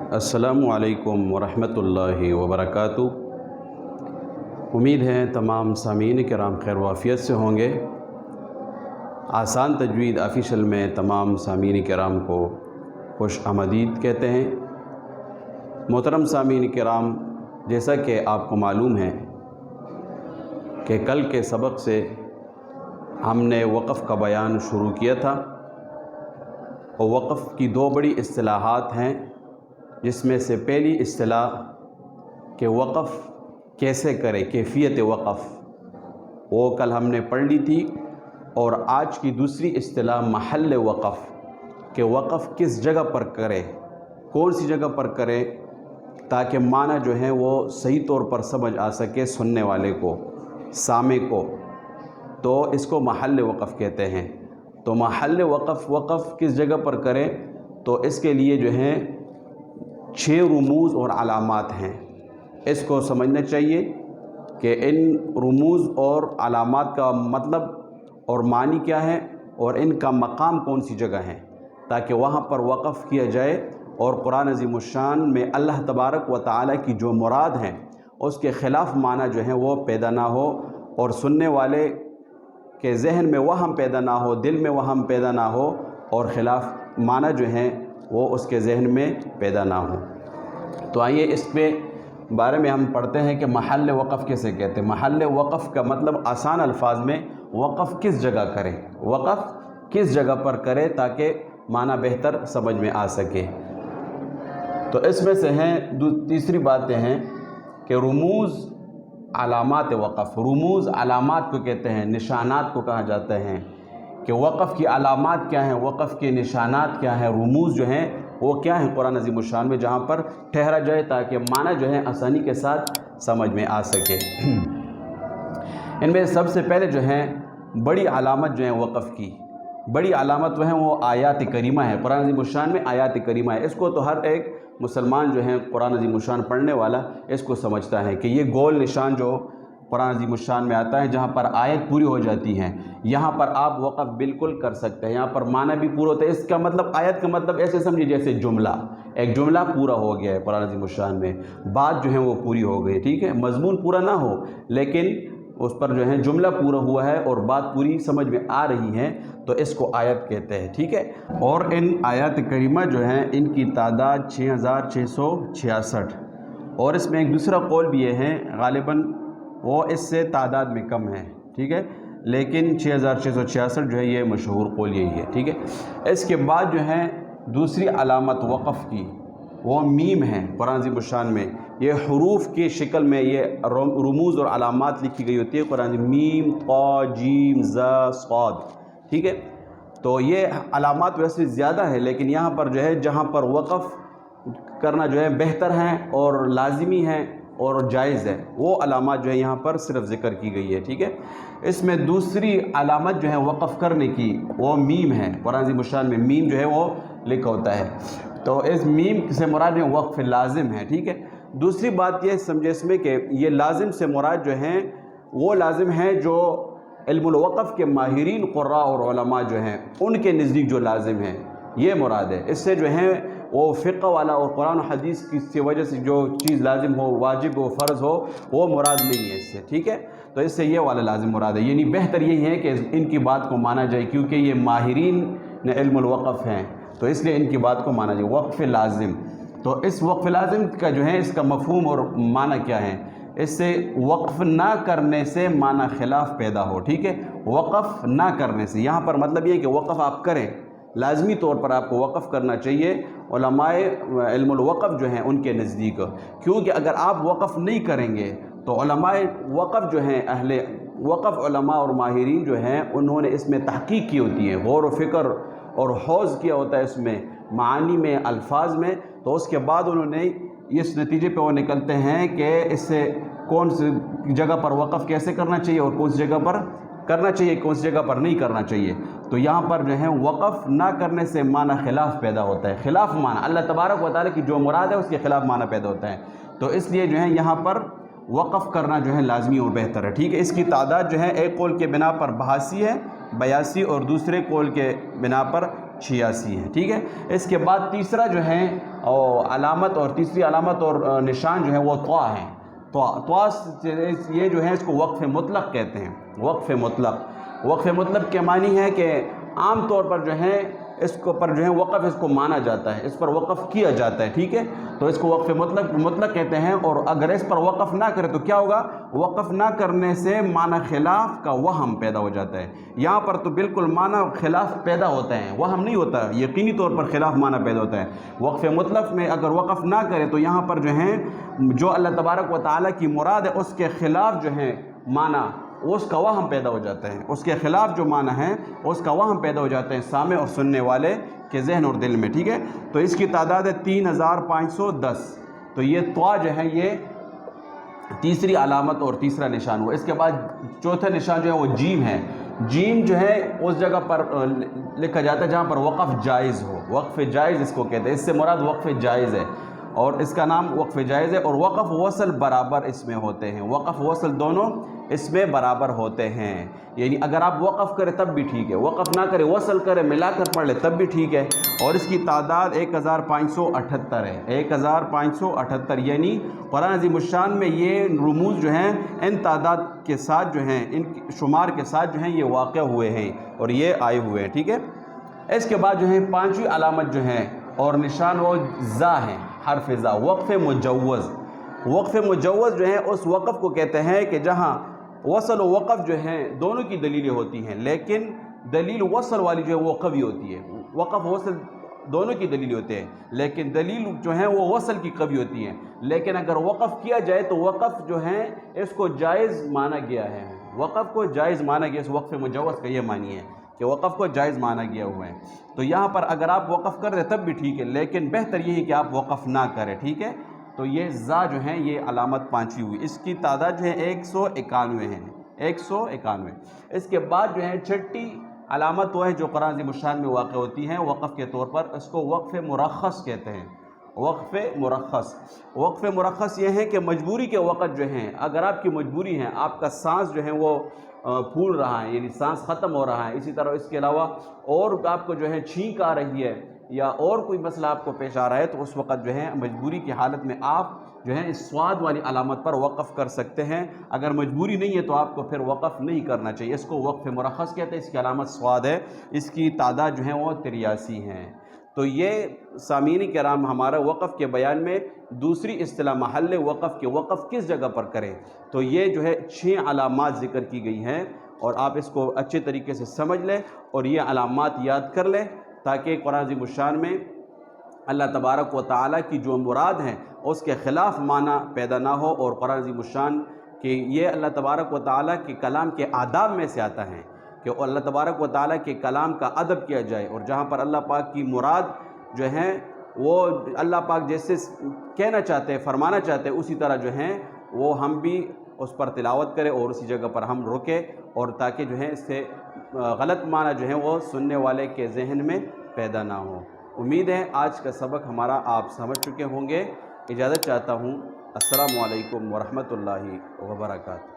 अस्सलामु अलैकुम वरहमतुल्लाहि वबरकातुहू। उम्मीद है तमाम सामीन किराम खैर वाफ़ियत से होंगे। आसान तजवीद ऑफिशियल में तमाम सामीन किराम को खुश आमदीद कहते हैं। मोहतरम सामीन किराम, जैसा कि आपको मालूम है कि कल के सबक से हमने वक़फ़ का बयान शुरू किया था और वक़फ़ की दो बड़ी इस्तिलाहात हैं, जिसमें से पहली इस्तिलाह कि वक़फ़ कैसे करें, कैफ़ियत वक़फ़, वो कल हमने पढ़ ली थी। और आज की दूसरी इस्तिलाह महल वक़फ़, कि वक़फ़ किस जगह पर करें, कौन सी जगह पर करें, ताकि माना जो है वो सही तौर पर समझ आ सके सुनने वाले को, सामे को। तो इसको महल वक़फ़ कहते हैं। तो महल वक़फ़ किस जगह पर करें, तो इसके लिए जो है 6 रुमूज़ और अलामात हैं। इसको समझना चाहिए कि इन रुमूज़ और अलामात का मतलब और मानी क्या है और इनका मकाम कौन सी जगह है, ताकि वहाँ पर वक़फ़ किया जाए और कुरान अज़ीमुश्शान में अल्लाह तबारक व तआला की जो मुराद हैं उसके ख़िलाफ़ माना जो है वो पैदा ना हो, और सुनने वाले के जहन में वहम पैदा ना हो, दिल में वहम पैदा ना हो, और ख़िलाफ़ माना जो है वो उसके जहन में पैदा ना हो। तो आइए इस पे बारे में हम पढ़ते हैं कि महल वक़फ़ कैसे कहते हैं। महल वक़फ़ का मतलब आसान अल्फाज में वक़फ़ किस जगह करें, वक़फ़ किस जगह पर करें ताकि माना बेहतर समझ में आ सके। तो इसमें से हैं तीसरी बातें हैं कि रुमूज़ अलामात वक़फ़। रुमूज़ अलामात को कहते हैं, निशानात को कहा जाता है कि वक़फ़ की अलामात क्या हैं, वक़फ़ के निशानात क्या हैं, रुमूज़ जो हैं वो क्या हैं कुरान अज़ीमुश्शान में, जहाँ पर ठहरा जाए ताकि माना जो है आसानी के साथ समझ में आ सके। इनमें सबसे पहले जो है बड़ी अलामत जो है वक़फ़ की बड़ी अलामत वो है वो आयात करीमा है। कुरान अज़ीमुश्शान में आयात करीमा है। इसको तो हर एक मुसलमान जो है कुरान अज़ीमुश्शान पढ़ने वाला इसको समझता है कि ये गोल निशान जो कुरान अज़ीमुश्शान में आता है, जहाँ पर आयत पूरी हो जाती है, यहाँ पर आप वक़फ़ बिल्कुल कर सकते हैं, यहाँ पर माना भी पूरा होता है। इसका मतलब आयत का मतलब ऐसे समझिए जैसे जुमला, एक जुमला पूरा हो गया है कुरान अज़ीमुश्शान में, बात जो है वो पूरी हो गई, ठीक है। मज़मून पूरा ना हो लेकिन उस पर जो है जुमला पूरा हुआ है और बात पूरी समझ में आ रही है, तो इसको आयत कहते हैं, ठीक है। और इन आयत करीमा जो हैं इनकी तादाद 6666, और इसमें एक दूसरा कौल भी ये है, ग़ालिबन वो इससे तादाद में कम है, ठीक है, लेकिन 6666 जो है ये मशहूर कौल यही है, ठीक है। इसके बाद जो है दूसरी अलामत वक़फ़ की वो मीम है। कुरान अज़ीमुश्शान में ये हरूफ की शक्ल में ये रुमूज़ और अलामात लिखी गई होती है कुरान, मीम क़ा जीम ज़ा साद, ठीक है। तो ये अलामात वैसे ज़्यादा है, लेकिन यहाँ पर जो है जहाँ पर वक़फ़ करना जो है बेहतर है और लाजिमी है और जायज़ है, वो अलामत जो है यहाँ पर सिर्फ ज़िक्र की गई है, ठीक है। इसमें दूसरी अलामत जो है वक़फ़ करने की वो मीम है। कुरान अज़ीमुश्शान में मीम जो है वो लिखा होता है, तो इस मीम से मुराद में वक़फ़ लाजिम है, ठीक है। दूसरी बात ये समझे इसमें कि ये लाजिम से मुराद जो हैं वो लाजिम है जो इल्मुल वक़फ़ के माहिरीन क़ुर्रा और उलमा जो हैं उनके नज़दीक जो लाजिम है ये मुराद है। इससे जो है वो फ़िक़्ह वाला और कुरान हदीस की वजह से जो चीज़ लाजिम हो, वाजिब हो, फ़र्ज़ हो, वो मुराद नहीं है इससे, ठीक है। तो इससे ये वाला लाजिम मुराद है, यानी बेहतर यही है कि इनकी बात को माना जाए, क्योंकि ये माहिरीन ने इल्मुल वक़फ़ हैं, तो इसलिए इनकी बात को माना जाए। वक़फ़ लाजिम, तो इस वक़फ़ लाजिम का जो है इसका मफ़हूम और माना क्या है, इससे वक़फ़ ना करने से माना ख़िलाफ़ पैदा हो, ठीक है। वक़फ़ ना करने से यहाँ पर मतलब ये है कि वक़फ़ आप करें, लाजमी तौर पर आपको वक़फ़ करना चाहिए उलमाए इल्मुल वक़फ़ जो हैं उनके नज़दीक, क्योंकि अगर आप वक़फ़ नहीं करेंगे तो उलमाए वक़फ़ जो हैं, अहले वक़फ़ उलमा और माहिरीन जो हैं उन्होंने इसमें तहक़ीक़ की होती है, गौर व फ़िक्र और हौज़ किया होता है इसमें मानी में, अल्फाज में, तो उसके बाद उन्होंने इस नतीजे पे वो निकलते हैं कि इससे कौन सी जगह पर वक़फ़ कैसे करना चाहिए और कौन सी जगह पर करना चाहिए, कौन सी जगह पर नहीं करना चाहिए। तो यहाँ पर जो है वक़फ़ ना करने से माना ख़िलाफ़ पैदा होता है, ख़िलाफ़ माना अल्लाह तबारक व तआला की जो मुराद है उसके ख़िलाफ़ माना पैदा होता है। तो इसलिए जो है यहाँ पर वक़फ़ करना जो है लाजमी और बेहतर है, ठीक है। इसकी तादाद जो है एक कौल के बिना पर 82 है, 82, और दूसरे कौल के बिना पर 86 है। ठीक है, इसके बाद तीसरा जो है علامت اور تیسری علامت اور نشان جو ہے وہ طوا ہے۔ طوا یہ جو ہے اس کو وقف مطلق کہتے ہیں۔ وقف مطلق کے معنی ہے کہ عام طور پر جو ہے اس کو پر جو ہے وقف اس کو مانا جاتا ہے، اس پر وقف کیا جاتا ہے۔ ٹھیک ہے، تو اس کو وقف مطلق کہتے ہیں، اور اگر اس پر وقف نہ کرے تو کیا ہوگا؟ وقف نہ کرنے سے معنی خلاف کا وہم پیدا ہو جاتا ہے۔ یہاں پر تو بالکل معنی خلاف پیدا ہوتا ہے، وہم نہیں ہوتا، یقینی طور پر خلاف معنی پیدا ہوتا ہے۔ وقف مطلق میں اگر وقف نہ کرے تو یہاں پر جو ہے جو اللہ تبارک و تعالیٰ کی مراد ہے اس کے خلاف جو ہے معنی اس کا وہم پیدا ہو جاتا ہے، اس کے خلاف جو معنی ہے اس کا وہم پیدا ہو جاتا ہے سامع اور سننے والے کے ذہن اور دل میں۔ ٹھیک ہے، تو اس کی تعداد ہے 3510۔ تو یہ طوا جو ہے یہ تیسری علامت اور تیسرا نشان ہوا۔ اس کے بعد چوتھا نشان جو ہے وہ جیم ہے۔ جیم جو ہے اس جگہ پر لکھا جاتا ہے جہاں پر وقف جائز ہو، وقف جائز اس کو کہتے ہیں، اس سے مراد وقف جائز ہے، اور اس کا نام وقف جائز ہے۔ اور وقف وصل برابر اس میں ہوتے ہیں، وقف وصل دونوں اس میں برابر ہوتے ہیں، یعنی اگر آپ وقف کریں تب بھی ٹھیک ہے، وقف نہ کریں وصل کریں ملا کر پڑھ لیں تب بھی ٹھیک ہے۔ اور اس کی تعداد 1578 ہے، 1578، یعنی قرآن عظیم الشان میں یہ رموز جو ہیں ان تعداد کے ساتھ جو ہیں، ان شمار کے ساتھ جو ہیں یہ واقع ہوئے ہیں اور یہ آئے ہوئے ہیں۔ ٹھیک ہے، اس کے بعد جو ہے پانچویں علامت جو ہے اور نشان وہ زا ہے، حرف زا، وقف مجوز۔ وقف مجوز جو ہے اس وقف کو کہتے ہیں کہ جہاں وصل و وقف جو ہیں دونوں کی دلیلیں ہوتی ہیں، لیکن دلیل وصل والی جو ہے وہ قوی ہوتی ہے، وقف وصل دونوں کی دلیل ہوتے ہیں لیکن دلیل جو ہے وہ وصل کی قوی ہوتی ہیں۔ لیکن اگر وقف کیا جائے تو وقف جو ہے اس کو جائز مانا گیا ہے، وقف کو جائز مانا گیا، اس وقف مجوز کا یہ معنی ہے کہ وقف کو جائز مانا گیا ہوا ہے۔ تو یہاں پر اگر آپ وقف کر دیں تب بھی ٹھیک ہے، لیکن بہتر یہ ہے کہ آپ وقف نہ کریں۔ ٹھیک ہے، تو یہ زا جو ہیں یہ علامت پانچویں ہوئی، اس کی تعداد جو ہے 191 ہے، 191۔ اس کے بعد جو ہے چھٹی علامت وہ ہے جو قرآن عظیم الشان میں واقع ہوتی ہیں وقف کے طور پر، اس کو وقف مرخص کہتے ہیں۔ وقف مرخص، وقف مرخص یہ ہے کہ مجبوری کے وقت جو ہیں اگر آپ کی مجبوری ہے، آپ کا سانس جو ہے وہ پھول رہا ہے یعنی سانس ختم ہو رہا ہے، اسی طرح اس کے علاوہ اور آپ کو جو ہے چھینک آ رہی ہے یا اور کوئی مسئلہ آپ کو پیش آ رہا ہے، تو اس وقت جو ہے مجبوری کی حالت میں آپ جو ہے اس سواد والی علامت پر وقف کر سکتے ہیں۔ اگر مجبوری نہیں ہے تو آپ کو پھر وقف نہیں کرنا چاہیے، اس کو وقف مرخص کہتے ہیں، اس کی علامت سواد ہے، اس کی تعداد جو ہے وہ 83 ہیں۔ تو یہ سامعین کرام ہمارا وقف کے بیان میں دوسری اصطلاح محل وقف کے وقف کس جگہ پر کریں، تو یہ جو ہے 6 علامات ذکر کی گئی ہیں، اور آپ اس کو اچھے طریقے سے سمجھ لیں اور یہ علامات یاد کر لیں تاکہ قرآن عظیم الشان میں اللہ تبارک و تعالیٰ کی جو مراد ہیں اس کے خلاف معنی پیدا نہ ہو، اور قرآن عظیم الشان کہ یہ اللہ تبارک و تعالیٰ کے کلام کے آداب میں سے آتا ہے کہ اللہ تبارک و تعالیٰ کے کلام کا ادب کیا جائے، اور جہاں پر اللہ پاک کی مراد جو ہیں وہ اللہ پاک جیسے کہنا چاہتے ہیں فرمانا چاہتے ہیں اسی طرح جو ہیں وہ ہم بھی اس پر تلاوت کریں اور اسی جگہ پر ہم رکیں، اور تاکہ جو ہے اس سے غلط معنی جو ہے وہ سننے والے کے ذہن میں پیدا نہ ہو۔ امید ہے آج کا سبق ہمارا آپ سمجھ چکے ہوں گے۔ اجازت چاہتا ہوں، السلام علیکم ورحمۃ اللہ وبرکاتہ۔